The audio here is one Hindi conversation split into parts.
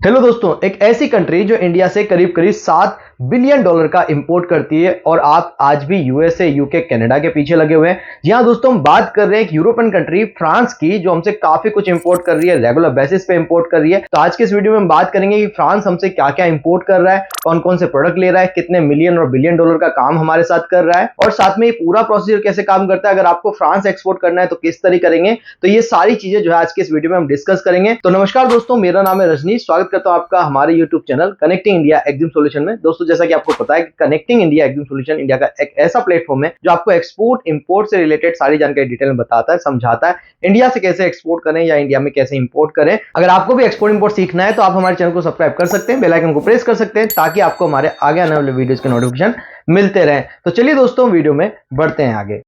हेलो दोस्तों, एक ऐसी कंट्री जो इंडिया से करीब करीब $7 बिलियन का इंपोर्ट करती है और आप आज भी यूएसए, यूके, कनाडा के पीछे लगे हुए हैं। जी हां दोस्तों, हम बात कर रहे हैं एक यूरोपियन कंट्री फ्रांस की, जो हमसे काफी कुछ इंपोर्ट कर रही है, रेगुलर बेसिस पे इंपोर्ट कर रही है। तो आज के इस वीडियो में हम बात करेंगे कि फ्रांस हमसे क्या क्या इंपोर्ट कर रहा है, कौन कौन से प्रोडक्ट ले रहा है, कितने मिलियन और बिलियन डॉलर का काम हमारे साथ कर रहा है और साथ में ये पूरा प्रोसीजर कैसे काम करता है। अगर आपको फ्रांस एक्सपोर्ट करना है तो किस तरह करेंगे, तो ये सारी चीजें जो है आज के इस वीडियो में हम डिस्कस करेंगे। तो नमस्कार दोस्तों, मेरा नाम है रजनीश, स्वागत करता हूं आपका हमारे YouTube channel connecting India Exim solution में। दोस्तों, जैसा कि आपको पता है कि connecting India Exim solution India का एक ऐसा प्लेटफॉर्म है जो आपको एक्सपोर्ट इंपोर्ट से रिलेटेड सारी जानकारी डिटेल में बताता है, समझाता है इंडिया से कैसे एक्सपोर्ट करें या इंडिया में कैसे इंपोर्ट करें। अगर आपको भी एक्सपोर्ट इंपोर्ट सीखना है तो आप हमारे चैनल को सब्सक्राइब कर सकते हैं, बेल आइकन को प्रेस कर सकते हैं ताकि आपको हमारे आगे आने वाले वीडियोस के नोटिफिकेशन मिलते रहें। तो चलिए दोस्तों, वीडियो में बढ़ते हैं आगे।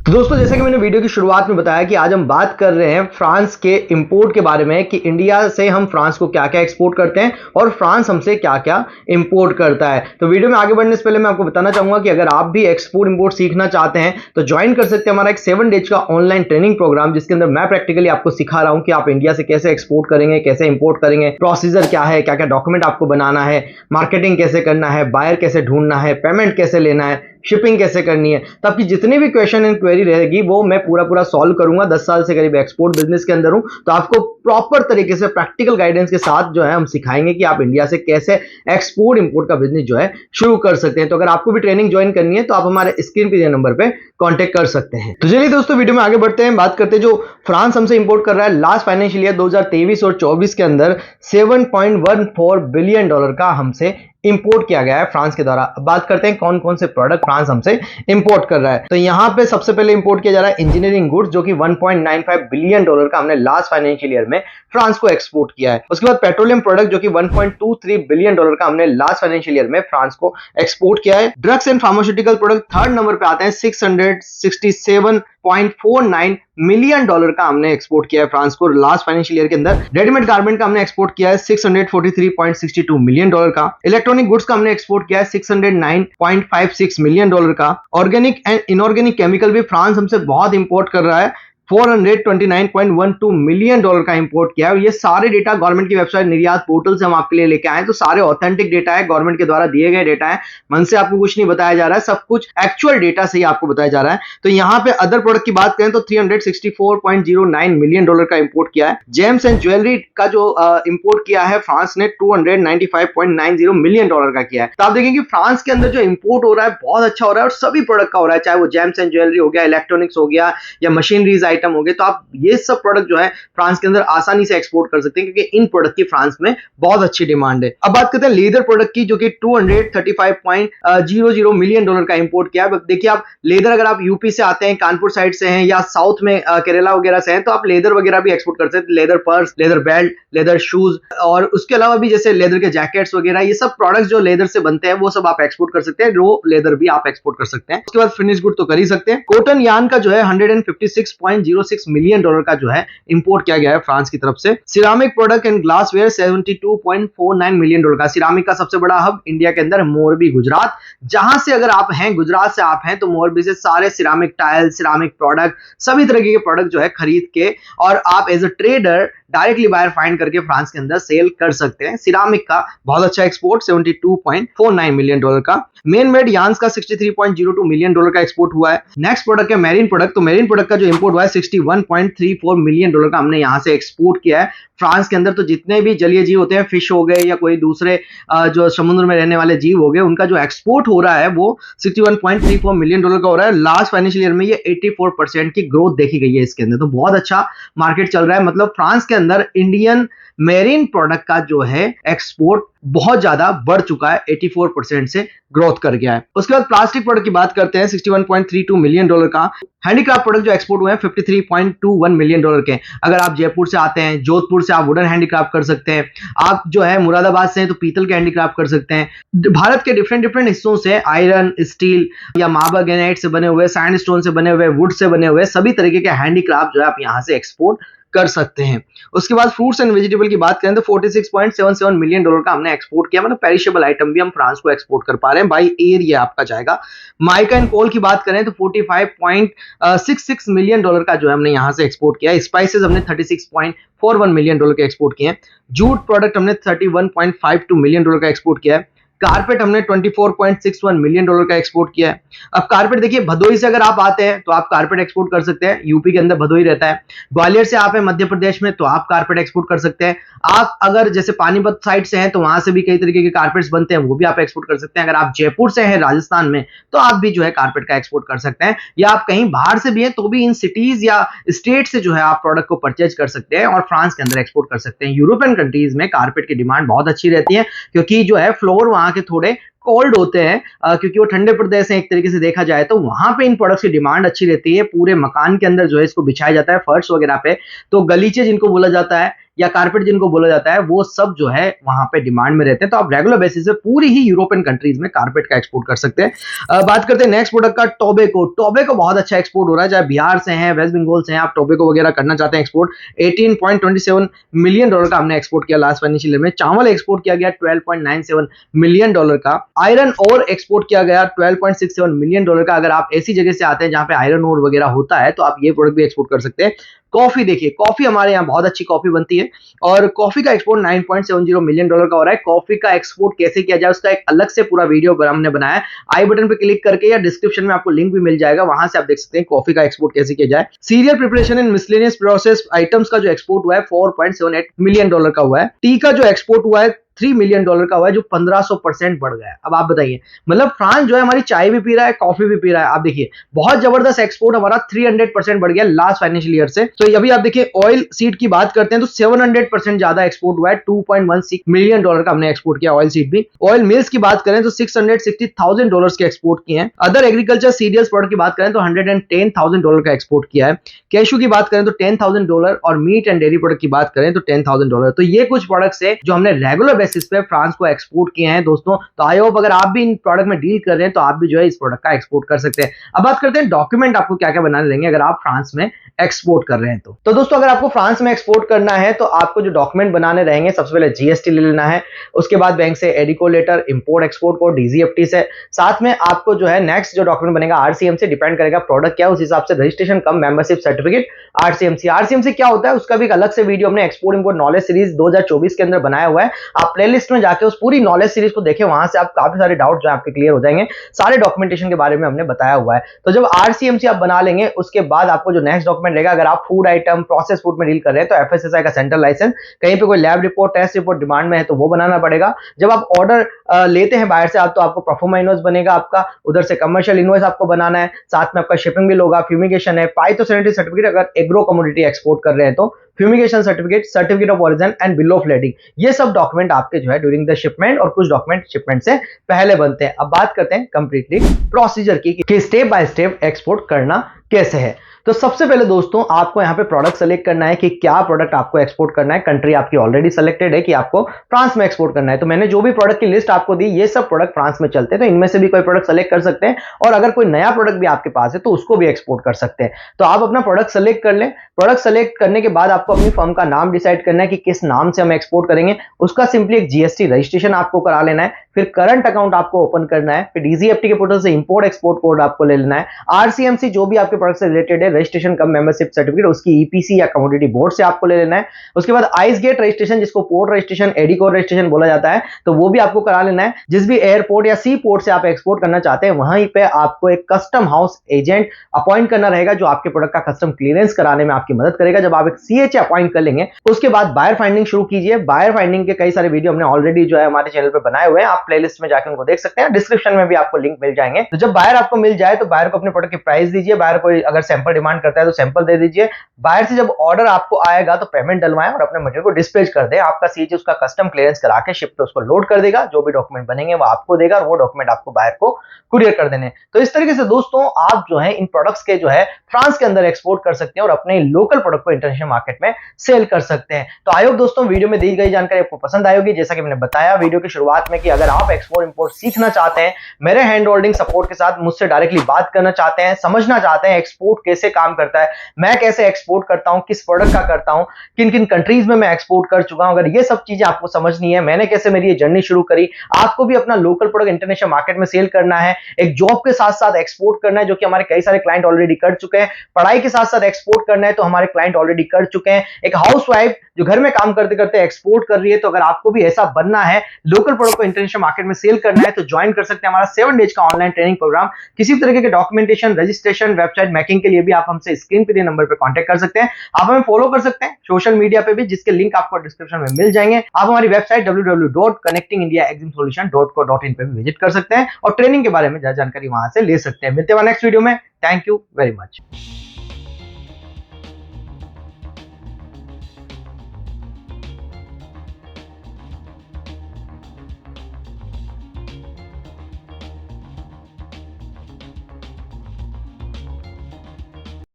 तो दोस्तों, जैसे कि मैंने वीडियो की शुरुआत में बताया कि आज हम बात कर रहे हैं फ्रांस के इंपोर्ट के बारे में कि इंडिया से हम फ्रांस को क्या क्या एक्सपोर्ट करते हैं और फ्रांस हमसे क्या क्या इंपोर्ट करता है। तो वीडियो में आगे बढ़ने से पहले मैं आपको बताना चाहूंगा कि अगर आप भी एक्सपोर्ट इंपोर्ट सीखना चाहते हैं तो ज्वाइन कर सकते हैं हमारा एक 7 डेज का ऑनलाइन ट्रेनिंग प्रोग्राम, जिसके अंदर मैं प्रैक्टिकली आपको सिखा रहा हूं कि आप इंडिया से कैसे एक्सपोर्ट करेंगे, कैसे इंपोर्ट करेंगे, प्रोसीजर क्या है, क्या क्या डॉक्यूमेंट आपको बनाना है, मार्केटिंग कैसे करना है, बायर कैसे ढूंढना है, पेमेंट कैसे लेना है, शिपिंग कैसे करनी है। तो आपकी जितनी भी क्वेश्चन एंड क्वेरी रहेगी वो मैं पूरा सॉल्व करूंगा। 10 साल से करीब एक्सपोर्ट बिजनेस के अंदर हूं, तो आपको प्रॉपर तरीके से प्रैक्टिकल गाइडेंस के साथ जो है हम सिखाएंगे कि आप इंडिया से कैसे एक्सपोर्ट इंपोर्ट का बिजनेस जो है शुरू कर सकते हैं। तो अगर आपको भी ट्रेनिंग ज्वाइन करनी है तो आप हमारे स्क्रीन पे दिए नंबर पे कांटेक्ट कर सकते हैं। तो चलिए दोस्तों, वीडियो में आगे बढ़ते हैं, बात करते हैं जो फ्रांस हमसे इंपोर्ट कर रहा है लास्ट फाइनेंशियल ईयर 2023 और 24 के अंदर $7.14 बिलियन का हमसे इंपोर्ट किया गया है फ्रांस के द्वारा। अब बात करते हैं कौन कौन से प्रोडक्ट फ्रांस हमसे इंपोर्ट कर रहा है। तो यहां पे सबसे पहले इंपोर्ट किया जा रहा है इंजीनियरिंग गुड्स, जो कि $1.95 बिलियन का हमने लास्ट फाइनेंशियल ईयर में फ्रांस को एक्सपोर्ट किया है। उसके बाद पेट्रोलियम प्रोडक्ट, जो कि $1.23 बिलियन का हमने लास्ट फाइनेंशियल ईयर में फ्रांस को एक्सपोर्ट किया है। Drugs and pharmaceutical product third number पे आते हैं, $667.49 मिलियन का हमने एक्सपोर्ट किया है फ्रांस को लास्ट फाइनेंशियल ईयर के अंदर। रेडीमेड गारमेंट का हमने एक्सपोर्ट किया है $643.62 मिलियन का। इलेक्ट्रॉनिक गुड्स का हमने एक्सपोर्ट किया है $609.56 मिलियन का। ऑर्गेनिक एंड इनऑर्गेनिक केमिकल भी फ्रांस हमसे बहुत इंपोर्ट कर रहा है, $429.12 मिलियन का इंपोर्ट किया है। ये सारे डेटा गवर्नमेंट की वेबसाइट निर्यात पोर्टल से हम आपके लिए लेके आए, तो सारे ऑथेंटिक डेटा है, गवर्नमेंट के द्वारा दिए गए डेटा है, मन से आपको कुछ नहीं बताया जा रहा है, सब कुछ एक्चुअल डेटा से ही आपको बताया जा रहा है। तो यहाँ पे अदर प्रोडक्ट की बात करें तो $364.09 मिलियन का इंपोर्ट किया है। जेम्स एंड ज्वेलरी का जो इंपोर्ट किया है फ्रांस ने $295.90 मिलियन का किया है। तो आप देखें कि फ्रांस के अंदर जो इंपोर्ट हो रहा है बहुत अच्छा हो रहा है और सभी प्रोडक्ट का हो रहा है, चाहे वो जेम्स एंड ज्वेलरी हो गया, इलेक्ट्रॉनिक्स हो गया या मशीनरीज आइटम हो गए। तो आप ये सब प्रोडक्ट जो है फ्रांस के अंदर आसानी से एक्सपोर्ट कर सकते हैं क्योंकि इन प्रोडक्ट की फ्रांस में बहुत अच्छी डिमांड है। अब बात करते हैं लेदर प्रोडक्ट की, जो कि $235.00 मिलियन का इंपोर्ट किया है। देखिए, आप लेदर अगर आप यूपी से आते हैं, कानपुर साइड से हैं या साउथ में केरला वगैरह से हैं, तो आप लेदर वगैरह भी एक्सपोर्ट कर सकते हैं। Leather purse, leather belt, leather shoes और उसके अलावा भी जैसे लेदर के जैकेट्स वगैरह, ये सब प्रोडक्ट्स जो लेदर से बनते हैं वो सब आप एक्सपोर्ट कर सकते हैं। रो लेदर भी आप एक्सपोर्ट कर सकते हैं। उसके बाद फिनिश गुड तो कर ही सकते हैं। कॉटन यार्न का जो है $156.06 मिलियन का जो है इंपोर्ट किया गया है फ्रांस की तरफ से। Ceramic product and glassware $72.49 million का। सिरामिक का सबसे बड़ा हब इंडिया के अंदर मोरबी, गुजरात। जहां से अगर आप हैं, गुजरात से आप हैं, तो मोरबी से सारे सिरामिक टाइल, सिरामिक प्रोडक्ट, सभी तरह के प्रोडक्ट जो है खरीद के और आप as a trader directly buyer find करके फ्रांस के अंदर सेल कर सकते हैं। सिरामिक का बहुत अच्छा एक्सपोर्ट $72.49 मिलियन का। मेन मेड यार्न्स का $63.02 मिलियन का एक्सपोर्ट हुआ है। नेक्स्ट प्रोडक्ट है मैरीन प्रोडक्ट। तो मैरीन प्रोडक्ट का जो इंपोर्ट हुआ है $61.34 मिलियन का हमने यहां से एक्सपोर्ट किया है फ्रांस के अंदर। तो जितने भी जलीय जीव होते हैं, फिश हो गए या कोई दूसरे जो समुद्र में रहने वाले जीव हो गए, उनका जो एक्सपोर्ट हो रहा है वो $61.34 मिलियन का हो रहा है। लास्ट फाइनेंशियल ईयर में ये 84% की ग्रोथ देखी गई है इसके अंदर, तो बहुत अच्छा मार्केट चल रहा है। मतलब फ्रांस के अंदर इंडियन मेरीन प्रोडक्ट का जो है एक्सपोर्ट बहुत ज्यादा बढ़ चुका है, 84% से ग्रोथ कर गया है। उसके बाद प्लास्टिक प्रोडक्ट की बात करते हैं, $61.32 मिलियन का। हैंडीक्राफ्ट प्रोडक्ट जो एक्सपोर्ट हुए हैं $53.21 मिलियन के। अगर आप जयपुर से आते हैं, जोधपुर से आप वुडन हैंडीक्राफ्ट कर सकते हैं। आप जो है मुरादाबाद से हैं तो पीतल के हैंडीक्राफ्ट कर सकते हैं। भारत के डिफरेंट हिस्सों से आयरन, स्टील या मार्बल ग्रेनाइट से बने हुए, सैंडस्टोन से बने हुए, वुड से बने हुए सभी तरीके के हैंडीक्राफ्ट जो है आप यहां से एक्सपोर्ट कर सकते हैं। उसके बाद फ्रूट्स एंड वेजिटेबल की बात करें तो 46.77 मिलियन डॉलर का हमने एक्सपोर्ट किया, मतलब पेरिशेबल आइटम भी हम फ्रांस को एक्सपोर्ट कर पा रहे हैं। बाई एयर ये आपका जाएगा। माइका एंड कोल की बात करें तो 45.66 मिलियन डॉलर का जो है हमने यहां से एक्सपोर्ट किया। स्पाइसेस हमने 36.41 मिलियन डॉलर के एक्सपोर्ट किए हैं। जूट प्रोडक्ट हमने 31.52 मिलियन डॉलर का एक्सपोर्ट किया है। कारपेट हमने 24.61 मिलियन डॉलर का एक्सपोर्ट किया है। अब कारपेट देखिए, भदोई से अगर आप आते हैं तो आप कारपेट एक्सपोर्ट कर सकते हैं, यूपी के अंदर भदोई रहता है। ग्वालियर से आप हैं मध्य प्रदेश में तो आप कारपेट एक्सपोर्ट कर सकते हैं। आप अगर जैसे पानीपत साइड से हैं तो वहां से भी कई तरीके के कारपेट्स बनते हैं, वो भी आप एक्सपोर्ट कर सकते हैं। अगर आप जयपुर से हैं राजस्थान में तो आप भी जो है कारपेट का एक्सपोर्ट कर सकते हैं, या आप कहीं बाहर से भी हैं तो भी इन सिटीज या स्टेट से जो है आप प्रोडक्ट को परचेज कर सकते हैं और फ्रांस के अंदर एक्सपोर्ट कर सकते हैं। यूरोपियन कंट्रीज में कारपेट की डिमांड बहुत अच्छी रहती है, क्योंकि जो है फ्लोर वहां के थोड़े कोल्ड होते हैं, क्योंकि वो ठंडे प्रदेश हैं एक तरीके से देखा जाए तो वहां पे इन प्रोडक्ट्स की डिमांड अच्छी रहती है। पूरे मकान के अंदर जो है इसको बिछाया जाता है फर्श वगैरह पे, तो गलीचे जिनको बोला जाता है या कारपेट जिनको बोला जाता है वो सब जो है वहां पे डिमांड में रहते हैं। तो आप रेगुलर बेसिस पे पूरी ही यूरोपियन कंट्रीज में कारपेट का एक्सपोर्ट कर सकते हैं। बात करते हैं नेक्स्ट प्रोडक्ट का, टोबैको। टोबैको बहुत अच्छा एक्सपोर्ट हो रहा है, चाहे बिहार से हैं, वेस्ट बंगाल से हैं, आप टोबैको वगैरह करना चाहते हैं एक्सपोर्ट। 18.27 मिलियन डॉलर का हमने एक्सपोर्ट किया लास्ट फाइनेंशियल ईयर में। चावल एक्सपोर्ट किया गया 12.97 मिलियन डॉलर का। आयरन और एक्सपोर्ट किया गया 12.67 मिलियन डॉलर का। अगर आप ऐसी जगह से आते हैं जहां पे आयरन ओर वगैरह होता है तो आप ये प्रोडक्ट भी एक्सपोर्ट कर सकते हैं। कॉफी देखिए, कॉफी हमारे यहाँ बहुत अच्छी कॉफी बनती है और कॉफी का एक्सपोर्ट 9.70 मिलियन डॉलर का हो रहा है। कॉफी का एक्सपोर्ट कैसे किया जाए उसका एक अलग से पूरा वीडियो हमने बनाया है, आई बटन पे क्लिक करके या डिस्क्रिप्शन में आपको लिंक भी मिल जाएगा, वहां से आप देख सकते हैं कॉफी का एक्सपोर्ट कैसे किया जाए। Serial preparation and miscellaneous process items का जो एक्सपोर्ट हुआ है 4.78 मिलियन डॉलर का हुआ है। टी का जो एक्सपोर्ट हुआ है 3 मिलियन डॉलर का हुआ है, जो 1500% बढ़ गया है। अब आप बताइए, मतलब फ्रांस जो है हमारी चाय भी पी रहा है, कॉफी भी पी रहा है। आप देखिए बहुत जबरदस्त एक्सपोर्ट हमारा 300% बढ़ गया लास्ट फाइनेंशियल ईयर से। तो अभी आप देखिए ऑयल सीड की बात करते हैं तो 700% ज्यादा एक्सपोर्ट हुआ है। 2.16 मिलियन डॉलर का हमने एक्सपोर्ट किया ऑयल सीड भी। ऑयल मिल्स की बात करें तो 660,000 डॉलर के एक्सपोर्ट किए हैं। अदर एग्रीकल्चर सीरियल्स प्रोडक्ट की बात करें तो 110,000 डॉलर का एक्सपोर्ट किया है। कैशू की बात करें तो 10,000 डॉलर और मीट एंड डेयरी प्रोडक्ट की बात करें तो 10,000 डॉलर। तो ये कुछ प्रोडक्ट्स है जो हमने रेगुलर बेसिस पे फ्रांस को एक्सपोर्ट किए हैं दोस्तों। तो आई होप अगर आप भी इन प्रोडक्ट में डील कर रहे हैं तो आप भी जो है इस प्रोडक्ट का एक्सपोर्ट कर सकते हैं। अब बात करते हैं डॉक्यूमेंट आपको क्या क्या बनाने लेंगे अगर आप फ्रांस में एक्सपोर्ट कर रहे हैं तो दोस्तों अगर आपको फ्रांस में एक्सपोर्ट करना है तो आपको जो डॉक्यूमेंट बनाने रहेंगे, सबसे पहले जीएसटी ले लेना है, उसके बाद बैंक से एडिको letter, import export code, DGFT से, साथ में आपको जो है नेक्स्ट जो डॉक्यूमेंट बनेगा आरसीएमसी, डिपेंड करेगा प्रोडक्ट क्या है उस हिसाब से रजिस्ट्रेशन कम मेंबरशिप सर्टिफिकेट। आरसीएमसी क्या होता है उसका भी एक अलग से वीडियो हमने एक्सपोर्ट इंपोर्ट नॉलेज सीरीज 2024 के अंदर बनाया हुआ है। आप प्लेलिस्ट में जाके उस पूरी नॉलेज सीरीज को देखें, वहां से आप काफी सारे डाउट जो आपके क्लियर हो जाएंगे। सारे डॉक्यूमेंटेशन के बारे में हमने बताया हुआ है। तो जब आरसीएमसी आप बना लेंगे उसके बाद आपको जो नेक्स्ट डॉक्यूमेंट रहेगा, अगर आप फूड आइटम प्रोसेस फूड में डील कर रहे हैं तो एफएसएसआई का सेंट्रल लाइसेंस, कहीं पे कोई lab report test report demand में है तो वो बनाना पड़ेगा। जब आप ऑर्डर लेते हैं बाहर से आप तो आपको प्रोफार्मा इनवॉइस बनेगा आपका, उधर से कमर्शियल इनवॉइस आपको बनाना है, साथ में आपका शिपिंग बिल होगा, फ्यूमिगेशन है, फाइटोसैनिटरी सर्टिफिकेट अगर एग्रो कमोडिटी एक्सपोर्ट कर रहे हैं तो fumigation certificate, certificate of origin and bill of lading, ये सब डॉक्यूमेंट आपके जो है ड्यूरिंग द शिपमेंट और कुछ डॉक्यूमेंट शिपमेंट से पहले बनते हैं। अब बात करते हैं कंप्लीटली प्रोसीजर की कि स्टेप बाय स्टेप एक्सपोर्ट करना कैसे है। तो सबसे पहले दोस्तों आपको यहाँ पे प्रोडक्ट सेलेक्ट करना है कि क्या प्रोडक्ट आपको एक्सपोर्ट करना है। कंट्री आपकी ऑलरेडी सेलेक्टेड है कि आपको फ्रांस में एक्सपोर्ट करना है, तो मैंने जो भी प्रोडक्ट की लिस्ट आपको दी ये सब प्रोडक्ट फ्रांस में चलते हैं, तो इनमें से भी कोई प्रोडक्ट सेलेक्ट कर सकते हैं और अगर कोई नया प्रोडक्ट भी आपके पास है तो उसको भी एक्सपोर्ट कर सकते हैं। तो आप अपना प्रोडक्ट सेलेक्ट कर लें। प्रोडक्ट सेलेक्ट करने के बाद आपको अपनी फर्म का नाम डिसाइड करना है कि किस नाम से हम एक्सपोर्ट करेंगे, उसका सिंपली एक जीएसटी रजिस्ट्रेशन आपको करा लेना है, फिर करंट अकाउंट आपको ओपन करना है, फिर डीजीएफटी के पोर्टल से इंपोर्ट एक्सपोर्ट कोड आपको ले लेना है, आरसीएमसी जो भी आपके प्रोडक्ट से रिलेटेड है रजिस्ट्रेशन कम मेंबरशिप सर्टिफिकेट उसकी ईपीसी या कमोडिटी बोर्ड से आपको ले लेना है, उसके बाद आइस गेट रजिस्ट्रेशन जिसको पोर्ट रजिस्ट्रेशन एडिको रजिस्ट्रेशन बोला जाता है तो वो भी आपको करा लेना है। जिस भी एयरपोर्ट या सी पोर्ट से आप एक्सपोर्ट करना चाहते हैं वहीं पे आपको एक कस्टम हाउस एजेंट अपॉइंट करना रहेगा जो आपके प्रोडक्ट का कस्टम क्लियरेंस कराने में आपकी मदद करेगा। जब आप एक सीएचए अपॉइंट कर लेंगे उसके बाद बायर फाइंडिंग शुरू कीजिए। बायर फाइंडिंग के कई सारे वीडियो हमने ऑलरेडी जो है हमारे चैनल पे बनाए हुए हैं, आप प्लेलिस्ट में जाकर उनको देख सकते हैं, डिस्क्रिप्शन में भी आपको लिंक मिल जाएंगे। तो जब बायर आपको मिल जाए तो बायर को अपने प्रोडक्ट की प्राइस दीजिए, बायर को अगर सैंपल डिमांड करता है तो सैंपल दे दीजिए। बायर से जब ऑर्डर आपको आएगा तो पेमेंट डलवाएं और अपने मटेरियल को डिस्पैच कर दें। आपका सीएचए उसका कस्टम क्लियरेंस करा के शिप पे उसको लोड कर देगा, जो भी डॉक्यूमेंट बनेंगे वो आपको देगा और वो डॉक्यूमेंट आपको बायर को कुरियर कर देने। तो इस तरीके से दोस्तों आप जो है इन प्रोडक्ट्स के जो है फ्रांस के अंदर एक्सपोर्ट कर सकते हैं और अपने लोकल प्रोडक्ट को इंटरनेशनल मार्केट में सेल कर सकते हैं। तो आई होप दोस्तों वीडियो में दी गई जानकारी आपको पसंद आई होगी। जैसा कि मैंने बताया वीडियो की शुरुआत में कि अगर आप एक्सपोर्ट इंपोर्ट सीखना चाहते हैं, मेरे हैंड होल्डिंग सपोर्ट के साथ मुझसे डायरेक्टली बात करना चाहते हैं, समझना चाहते हैं एक्सपोर्ट कैसे काम करता है, मैं कैसे एक्सपोर्ट करता हूं, किस प्रोडक्ट का करता हूं, किन किन कंट्रीज में मैं एक्सपोर्ट कर चुका हूं, अगर ये सब चीजें आपको समझनी है, मैंने कैसे मेरी ये जर्नी शुरू करी, आपको भी अपना लोकल प्रोडक्ट इंटरनेशनल मार्केट में सेल करना है, एक जॉब के साथ साथ एक्सपोर्ट करना है जो कि हमारे कई सारे क्लाइंट ऑलरेडी कर चुके हैं, पढ़ाई के साथ साथ एक्सपोर्ट करना है तो हमारे क्लाइंट ऑलरेडी कर चुके हैं, एक हाउसवाइफ जो घर में काम करते करते एक्सपोर्ट कर रही है, तो अगर आपको भी ऐसा बनना है, लोकल प्रोडक्ट को इंटरनेशनल मार्केट में सेल करना है, तो ज्वाइन कर सकते हैं हमारा 7 डेज का ऑनलाइन ट्रेनिंग प्रोग्राम। किसी भी तरीके के डॉक्यूमेंटेशन, रजिस्ट्रेशन, वेबसाइट मैकिंग के लिए भी आप हमसे स्क्रीन पे दिए नंबर पे कांटेक्ट कर सकते हैं। आप हमें फॉलो कर सकते हैं सोशल मीडिया पे भी, जिसके लिंक आपको डिस्क्रिप्शन में मिल जाएंगे। आप हमारी वेबसाइट www.connectingindiaexamsolution.co.in पे भी विजिट कर सकते हैं और ट्रेनिंग के बारे में ज्यादा जानकारी वहां से ले सकते हैं। मिलते हैं नेक्स्ट वीडियो में। Thank you very much.